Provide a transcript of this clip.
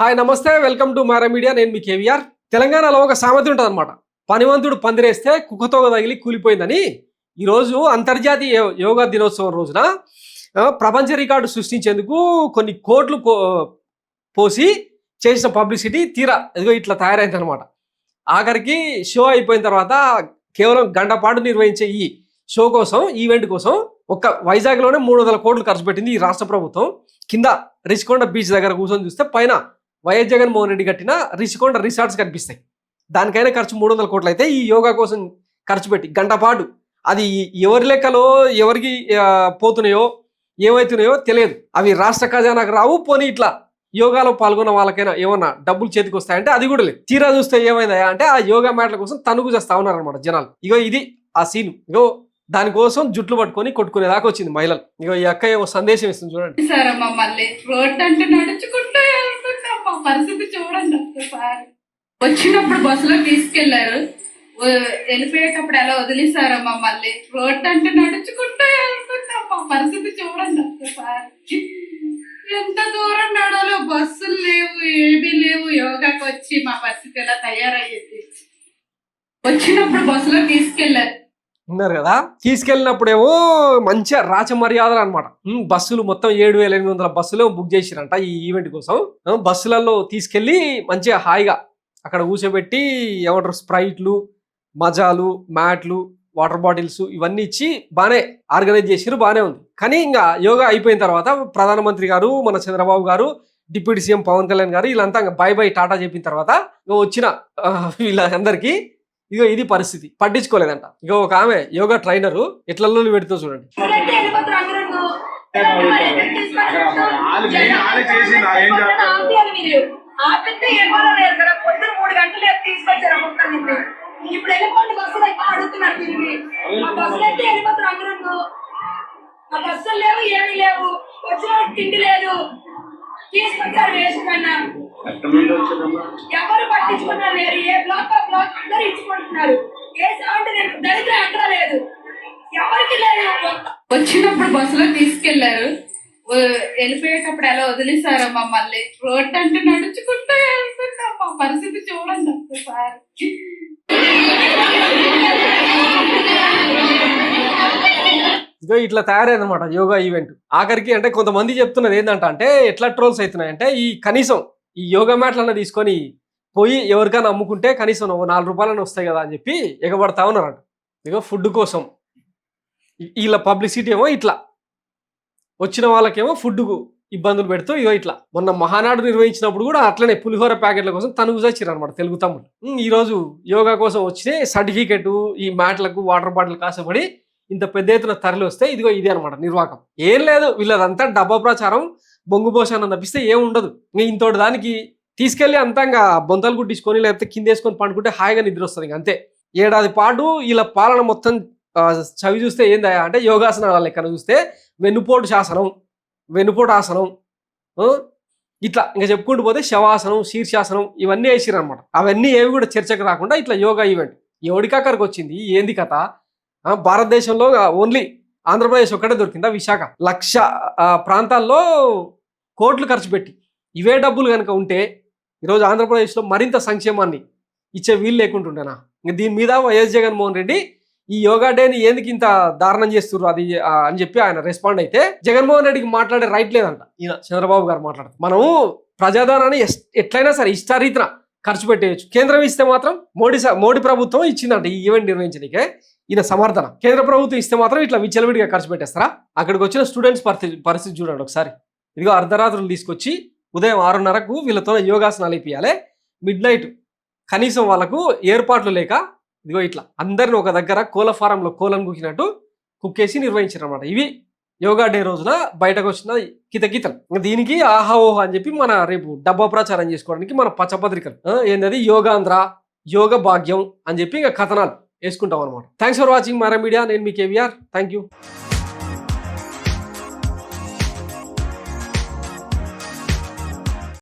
Hi నమస్తే, welcome to Mara media. నేను మీ కేవీఆర్. తెలంగాణలో ఒక సామెత ఉంటుంది అనమాట, పనివంతుడు పందిరేస్తే కుక్కతోగ తగిలి కూలిపోయిందని. ఈరోజు అంతర్జాతీయ యోగా దినోత్సవం రోజున ప్రపంచ రికార్డు సృష్టించేందుకు కొన్ని కోట్లు పోసి చేసిన పబ్లిసిటీ తీరా ఇదిగో ఇట్లా తయారైంది అనమాట. ఆఖరికి షో అయిపోయిన తర్వాత కేవలం గంట పాటు నిర్వహించే ఈ షో కోసం, ఈవెంట్ కోసం ఒక్క వైజాగ్లోనే 300 కోట్లు ఖర్చు పెట్టింది ఈ రాష్ట్ర ప్రభుత్వం. కింద రిషికొండ బీచ్ దగ్గర కూర్చొని చూస్తే పైన వైఎస్ జగన్మోహన్ రెడ్డి కట్టిన రిషికొండ రిసార్ట్స్ కనిపిస్తాయి. దానికైనా ఖర్చు 300 కోట్లు అయితే ఈ యోగా కోసం ఖర్చు పెట్టి గంట పాటు అది ఎవరి లెక్కలో ఎవరికి పోతున్నాయో ఏమవుతున్నాయో తెలియదు. అవి రాష్ట్ర ఖజానాకు రావు. పోనీ ఇట్లా యోగాలో పాల్గొన్న వాళ్ళకైనా ఏమన్నా డబ్బులు చేతికి వస్తాయంటే అది కూడా లేదు. తీరా చూస్తే ఏమైందా అంటే ఆ యోగా మ్యాట్ల కోసం తనుగు చేస్తా ఉన్నారనమాట జనాలు. ఇగో ఇది ఆ సీన్. ఇగో దానికోసం జుట్లు పట్టుకొని కొట్టుకునేదాకా వచ్చింది మహిళలు. ఇగో ఈ అక్క ఏమో సందేశం ఇస్తుంది చూడండి. సార్ మమ్మల్ని రోడ్ అంటే నడుచుకుంటూ వెళ్తున్నాం, మా పరిస్థితి చూడండి ఒక్కసారి. వచ్చినప్పుడు బస్సులో తీసుకెళ్లారు, వెళ్ళిపోయేటప్పుడు ఎలా వదిలేసారా మమ్మల్ని. రోడ్ అంటే నడుచుకుంటూ వెళ్తున్నాం, మా పరిస్థితి చూడండి ఒక్కసారి. ఎంత దూరం నడాలో, బస్సులు లేవు, ఏమీ లేవు. యోగాకి వచ్చి మా పరిస్థితి ఎలా తయారయ్యేది. వచ్చినప్పుడు బస్సులో తీసుకెళ్లారు, ఉన్నారు కదా. తీసుకెళ్ళినప్పుడేమో మంచిగా రాచ మర్యాదలు అనమాట. బస్సులు మొత్తం 7,800 బస్సులు బుక్ చేసిరంట ఈ ఈవెంట్ కోసం. బస్సులలో తీసుకెళ్లి మంచిగా హాయిగా అక్కడ కూర్చోబెట్టి ఏమంటారు స్ప్రైట్లు, మజాలు, మ్యాట్లు, వాటర్ బాటిల్స్ ఇవన్నీ ఇచ్చి బాగానే ఆర్గనైజ్ చేసిరు, బాగానే ఉంది. కానీ ఇంకా యోగా అయిపోయిన తర్వాత ప్రధానమంత్రి గారు, మన చంద్రబాబు గారు, డిప్యూటీ సీఎం పవన్ కళ్యాణ్ గారు వీళ్ళంతా బై బై టాటా చెప్పిన తర్వాత వచ్చిన వీళ్ళందరికీ ఇగో ఇది పరిస్థితి. పట్టించుకోలేదంట. ఇగో ఒక ఆమె యోగా ట్రైనర్ ఎట్లలో పెడుతూ చూడండి. ఎవరు పట్టించుకున్నారు లేరు. ఏ బ్లాక్ ఆ బ్లాక్ అందరు ఇచ్చుకుంటున్నారు. ఏ సౌండ్ దరిద్రం ఎక్కడ లేదు, ఎవరికి లేదు. వచ్చినప్పుడు బస్సులో తీసుకెళ్లారు, వెళ్ళిపోయేటప్పుడు ఎలా వదిలేసారా మమ్మల్ని. రోడ్ అంటే నడుచుకుంటూ వెళ్తున్నాం, మా పరిస్థితి చూడండి ఒక్కసారి. ఇగో ఇట్లా తయారైందనమాట యోగా ఈవెంట్. ఆఖరికి అంటే కొంతమంది చెప్తున్నది ఏంటంటే అంటే ఎట్లా ట్రోల్స్ అవుతున్నాయంటే ఈ కనీసం ఈ యోగా మ్యాట్లన్నా తీసుకొని పోయి ఎవరికైనా అమ్ముకుంటే కనీసం 4 రూపాయలన్నా వస్తాయి కదా అని చెప్పి ఎగబడతా ఉన్నారంట. ఇగో ఫుడ్ కోసం వీళ్ళ పబ్లిసిటీ ఏమో ఇట్లా, వచ్చిన వాళ్ళకేమో ఫుడ్కు ఇబ్బందులు పెడుతూ ఇగో ఇట్లా. మొన్న మహానాడు నిర్వహించినప్పుడు కూడా అట్లనే పులిహోర ప్యాకెట్ల కోసం తనుగు చచ్చిరు అనమాట తెలుగు తమ్ముడు. ఈరోజు యోగా కోసం వచ్చి సర్టిఫికెట్ ఈ మ్యాట్లకు వాటర్ బాటిల్ కాసపడి ఇంత పెద్ద ఎత్తున తరలి వస్తే ఇదిగో ఇదే అనమాట నిర్వాకం. ఏం లేదు, వీళ్ళదంతా డబ్బా ప్రచారం, బొంగు పోషాన్ని తప్పిస్తే ఏం ఉండదు. ఇంకా ఇంతోటి దానికి తీసుకెళ్ళి అంతంగా బొంతలు కుట్టించుకొని లేకపోతే కిందేసుకొని పండుకుంటే హాయిగా నిద్ర వస్తుంది. ఇంకా అంతే. ఏడాది పాటు వీళ్ళ పాలన మొత్తం చవి చూస్తే ఏందా అంటే యోగాసనాల లెక్కన చూస్తే వెన్నుపోటు శాసనం, వెన్నుపోటు ఆసనం, ఇట్లా ఇంకా చెప్పుకుంటూ పోతే శవాసనం, శీర్షాసనం ఇవన్నీ వేసిరు అనమాట. అవన్నీ ఏవి కూడా చర్చకు రాకుండా ఇట్లా యోగా ఈవెంట్ ఎవడికక్కడికి వచ్చింది, ఏంది కథ. భారతదేశంలో ఓన్లీ ఆంధ్రప్రదేశ్ ఒక్కటే దొరికిందా? విశాఖ 1,00,000 ప్రాంతాల్లో కోట్లు ఖర్చు పెట్టి ఇవే డబ్బులు కనుక ఉంటే ఈరోజు ఆంధ్రప్రదేశ్లో మరింత సంక్షేమాన్ని ఇచ్చే వీలు లేకుంటుండేనా. ఇంకా దీని మీద వైఎస్ జగన్మోహన్ రెడ్డి ఈ యోగా డేని ఎందుకు ఇంత దారుణం చేస్తున్నారు అది అని చెప్పి ఆయన రెస్పాండ్ అయితే జగన్మోహన్ రెడ్డికి మాట్లాడే రైట్ లేదంట. ఈయన చంద్రబాబు గారు మాట్లాడుతారు, మనము ప్రజాధనాన్ని ఎట్లయినా సరే ఇష్టారీతన ఖర్చు పెట్టేయచ్చు. కేంద్రం ఇస్తే మాత్రం మోడీ ప్రభుత్వం ఇచ్చిందంట ఈ ఈవెంట్ నిర్వహించడానికే. ఈయన సమర్థన. కేంద్ర ప్రభుత్వం ఇస్తే మాత్రం ఇట్లా విచ్చలవిడిగా ఖర్చు పెట్టేస్తారా? అక్కడికి వచ్చిన స్టూడెంట్స్ పరిస్థితి చూడండి ఒకసారి. ఇదిగో అర్ధరాత్రులు తీసుకొచ్చి ఉదయం 6:30కు వీళ్ళతో యోగాసనాలు అయిపోయాలి. మిడ్ నైట్ కనీసం వాళ్ళకు ఏర్పాట్లు లేక ఇదిగో ఇట్లా అందరిని ఒక దగ్గర కోళ్ళ ఫారంలో కోళ్ళను కుక్కినట్టు కుక్కేసి నిర్వహించారు అనమాట. ఇవి యోగా డే రోజున బయటకు వచ్చిన కితకితలు. దీనికి ఆహా ఓహా అని చెప్పి మన రేపు డబ్బా ప్రచారం చేసుకోవడానికి మన పచ్చపత్రికలు ఏంటది యోగాంధ్ర, యోగ భాగ్యం అని చెప్పి ఇంకా కథనాలు వేసుకుంటాం అనమాట. Thanks for watching Mara media. నేను మీ కేవీఆర్. Thank you.